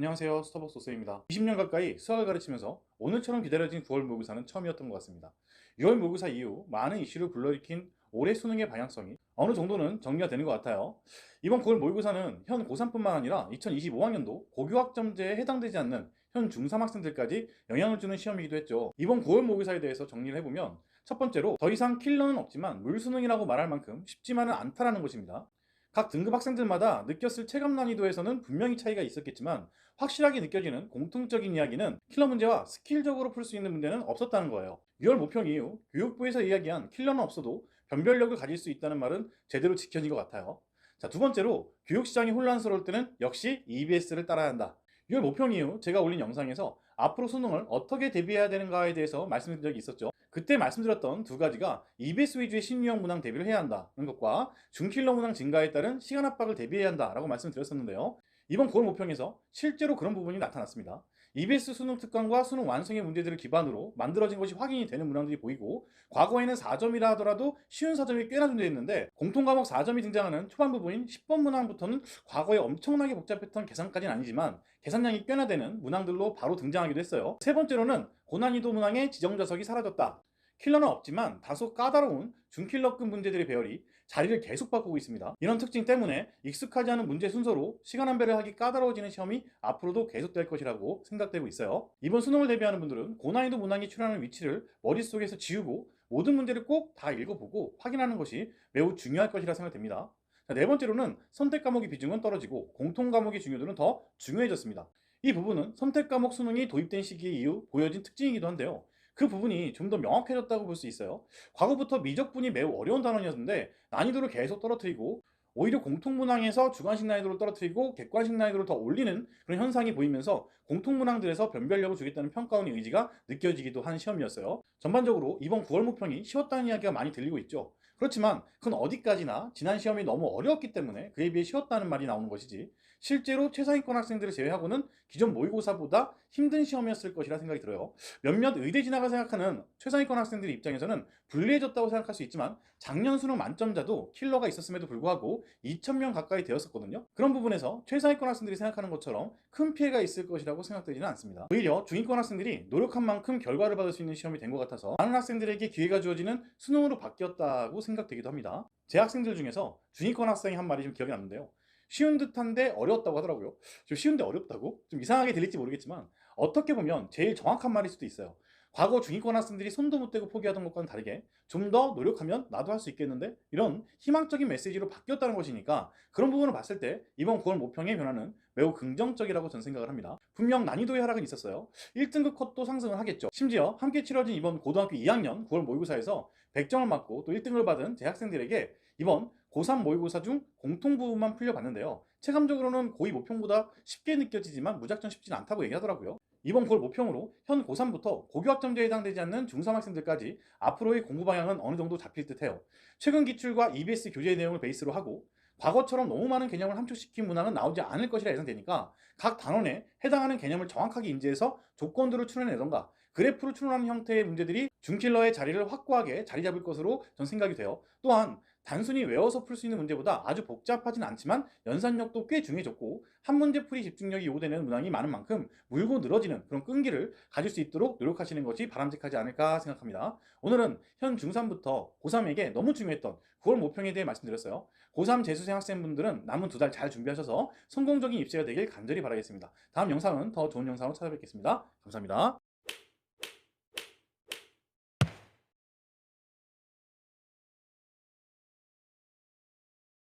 안녕하세요. 스타벅스 오쌤입니다. 20년 가까이 수학을 가르치면서 오늘처럼 기다려진 9월 모의고사는 처음이었던 것 같습니다. 6월 모의고사 이후 많은 이슈를 불러일으킨 올해 수능의 방향성이 어느 정도는 정리가 되는 것 같아요. 이번 9월 모의고사는 현 고3뿐만 아니라 2025학년도 고교학점제에 해당되지 않는 현 중3 학생들까지 영향을 주는 시험이기도 했죠. 이번 9월 모의고사에 대해서 정리를 해보면 첫 번째로 더 이상 킬러는 없지만 물수능이라고 말할 만큼 쉽지만은 않다라는 것입니다. 각 등급 학생들마다 느꼈을 체감 난이도에서는 분명히 차이가 있었겠지만 확실하게 느껴지는 공통적인 이야기는 킬러 문제와 스킬적으로 풀 수 있는 문제는 없었다는 거예요. 6월 모평 이후 교육부에서 이야기한 킬러는 없어도 변별력을 가질 수 있다는 말은 제대로 지켜진 것 같아요. 자, 두 번째로 교육시장이 혼란스러울 때는 역시 EBS를 따라야 한다. 6월 모평 이후 제가 올린 영상에서 앞으로 수능을 어떻게 대비해야 되는가에 대해서 말씀드린 적이 있었죠. 그때 말씀드렸던 두 가지가 EBS 위주의 심리형 문항 대비를 해야 한다는 것과 중킬러 문항 증가에 따른 시간 압박을 대비해야 한다라고 말씀드렸었는데요. 이번 9월 모평에서 실제로 그런 부분이 나타났습니다. EBS 수능 특강과 수능 완성의 문제들을 기반으로 만들어진 것이 확인이 되는 문항들이 보이고, 과거에는 4점이라 하더라도 쉬운 4점이 꽤나 존재했는데 공통과목 4점이 등장하는 초반 부분인 10번 문항부터는 과거에 엄청나게 복잡했던 계산까지는 아니지만 계산량이 꽤나 되는 문항들로 바로 등장하기도 했어요. 세 번째로는 고난이도 문항의 지정자석이 사라졌다. 킬러는 없지만 다소 까다로운 중킬러급 문제들의 배열이 자리를 계속 바꾸고 있습니다. 이런 특징 때문에 익숙하지 않은 문제 순서로 시간 안배를 하기 까다로워지는 시험이 앞으로도 계속될 것이라고 생각되고 있어요. 이번 수능을 대비하는 분들은 고난이도 문항이 출현하는 위치를 머릿속에서 지우고 모든 문제를 꼭 다 읽어보고 확인하는 것이 매우 중요할 것이라 생각됩니다. 네 번째로는 선택 과목의 비중은 떨어지고 공통 과목의 중요도는 더 중요해졌습니다. 이 부분은 선택 과목 수능이 도입된 시기 이후 보여진 특징이기도 한데요. 그 부분이 좀 더 명확해졌다고 볼 수 있어요. 과거부터 미적분이 매우 어려운 단원이었는데 난이도를 계속 떨어뜨리고 오히려 공통문항에서 주관식 난이도를 떨어뜨리고 객관식 난이도를 더 올리는 그런 현상이 보이면서 공통문항들에서 변별력을 주겠다는 평가원의 의지가 느껴지기도 한 시험이었어요. 전반적으로 이번 9월 모평이 쉬웠다는 이야기가 많이 들리고 있죠. 그렇지만 그건 어디까지나 지난 시험이 너무 어려웠기 때문에 그에 비해 쉬웠다는 말이 나오는 것이지, 실제로 최상위권 학생들을 제외하고는 기존 모의고사보다 힘든 시험이었을 것이라 생각이 들어요. 몇몇 의대 진학을 생각하는 최상위권 학생들의 입장에서는 불리해졌다고 생각할 수 있지만 작년 수능 만점자도 킬러가 있었음에도 불구하고 2,000명 가까이 되었었거든요. 그런 부분에서 최상위권 학생들이 생각하는 것처럼 큰 피해가 있을 것이라고 생각되지는 않습니다. 오히려 중위권 학생들이 노력한 만큼 결과를 받을 수 있는 시험이 된 것 같아서 많은 학생들에게 기회가 주어지는 수능으로 바뀌었다고 생각되기도 합니다. 제 학생들 중에서 중위권 학생이 한 말이 좀 기억이 남는데요. 쉬운 듯한데 어려웠다고 하더라고요. 좀 쉬운데 어렵다고? 좀 이상하게 들릴지 모르겠지만 어떻게 보면 제일 정확한 말일 수도 있어요. 과거 중위권 학생들이 손도 못 대고 포기하던 것과는 다르게 좀 더 노력하면 나도 할 수 있겠는데? 이런 희망적인 메시지로 바뀌었다는 것이니까 그런 부분을 봤을 때 이번 9월 모평의 변화는 매우 긍정적이라고 저는 생각을 합니다. 분명 난이도의 하락은 있었어요. 1등급 컷도 상승을 하겠죠. 심지어 함께 치러진 이번 고등학교 2학년 9월 모의고사에서 100점을 맞고 또 1등을 받은 제 학생들에게 이번 고3 모의고사 중 공통 부분만 풀려봤는데요. 체감적으로는 고2 모평보다 쉽게 느껴지지만 무작정 쉽진 않다고 얘기하더라고요. 이번 9월 모평으로 현 고3부터 고교학점제에 해당되지 않는 중3 학생들까지 앞으로의 공부 방향은 어느 정도 잡힐 듯해요. 최근 기출과 EBS 교재 내용을 베이스로 하고 과거처럼 너무 많은 개념을 함축시킨 문항은 나오지 않을 것이라 예상되니까 각 단원에 해당하는 개념을 정확하게 인지해서 조건들을 추론해내던가 그래프로 추론하는 형태의 문제들이 중킬러의 자리를 확고하게 자리 잡을 것으로 전 생각이 돼요. 또한 단순히 외워서 풀 수 있는 문제보다 아주 복잡하진 않지만 연산력도 꽤 중요해졌고 한 문제 풀이 집중력이 요구되는 문항이 많은 만큼 물고 늘어지는 그런 끈기를 가질 수 있도록 노력하시는 것이 바람직하지 않을까 생각합니다. 오늘은 현 중3부터 고3에게 너무 중요했던 9월 모평에 대해 말씀드렸어요. 고3 재수생 학생분들은 남은 두 달 잘 준비하셔서 성공적인 입시가 되길 간절히 바라겠습니다. 다음 영상은 더 좋은 영상으로 찾아뵙겠습니다. 감사합니다.